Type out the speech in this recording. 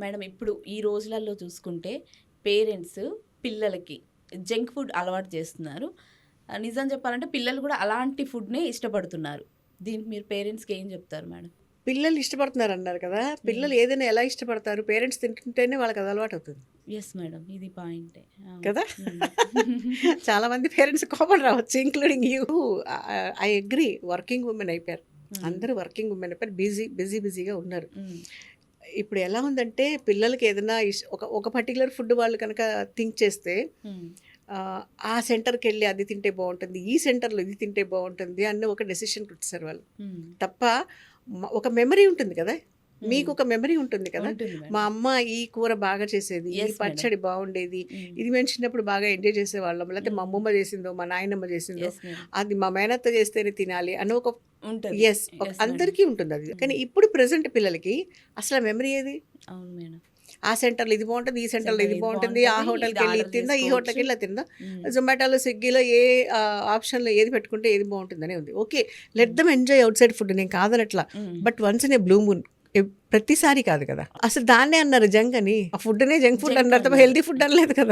Madam ఇప్పుడు ఈ రోజులలో చూసుకుంటే పేరెంట్స్ పిల్లలకి జంక్ ఫుడ్ అలవాటు చేస్తున్నారు. నిజం చెప్పాలంటే పిల్లలు కూడా అలాంటి ఫుడ్నే ఇష్టపడుతున్నారు. దీనికి మీరు పేరెంట్స్కి ఏం చెప్తారు మేడం? పిల్లలు ఇష్టపడుతున్నారు అన్నారు కదా, పిల్లలు ఏదైనా ఎలా ఇష్టపడతారు? పేరెంట్స్ తింటుంటేనే వాళ్ళకి అది అలవాటు అవుతుంది ఎస్ మేడం, ఇది పాయింటే కదా. చాలా మంది పేరెంట్స్ కోపం రావచ్చు, including you. I agree. Working women అయిపోయారు, అందరూ వర్కింగ్ ఉమెన్ అయిపోయారు, బిజీగా ఉన్నారు. ఇప్పుడు ఎలా ఉందంటే పిల్లలకి ఏదైనా ఒక పర్టికులర్ ఫుడ్ వాళ్ళు కనుక థింక్ చేస్తే ఆ సెంటర్కి వెళ్ళి అది తింటే బాగుంటుంది, ఈ సెంటర్లో ఇది తింటే బాగుంటుంది అన్న ఒక డెసిషన్కి వచ్చేసారు వాళ్ళు. తప్ప ఒక మెమరీ ఉంటుంది కదా, మీకు ఒక మెమరీ ఉంటుంది కదా, మా అమ్మ ఈ కూర బాగా చేసేది, ఈ పచ్చడి బాగుండేది, ఇది మేము చిన్నప్పుడు బాగా ఎంజాయ్ చేసేవాళ్ళం, లేకపోతే మా అమ్మమ్మ చేసిందో మా నాయనమ్మ చేసిందో అది మా మేనత్త చేస్తేనే తినాలి అని ఒక ఎస్ అందరికీ ఉంటుంది అది. కానీ ఇప్పుడు ప్రెసెంట్ పిల్లలకి అసలు మెమరీ ఏది? అవును మేడం. ఆ సెంటర్లో ఇది బాగుంటుంది, ఈ సెంటర్లో ఇది బాగుంటుంది, ఆ హోటల్కి వెళ్ళి ఇది తిందా, ఈ హోటల్కి వెళ్ళి తిందా, జొమాటోలో స్విగ్గీలో ఏ ఆప్షన్లో ఏది పెట్టుకుంటే ఏది బాగుంటుందనే ఉంది. Okay, let them enjoy outside food, నేను కాదనట్లా. But once in a blue moon, ప్రతిసారి కాదు కదా. అసలు దాన్నే అన్నారు జంక్ అని, ఆ ఫుడ్నే జంక్ ఫుడ్ అన్నారు తప్ప హెల్తీ ఫుడ్ అనలేదు కదా.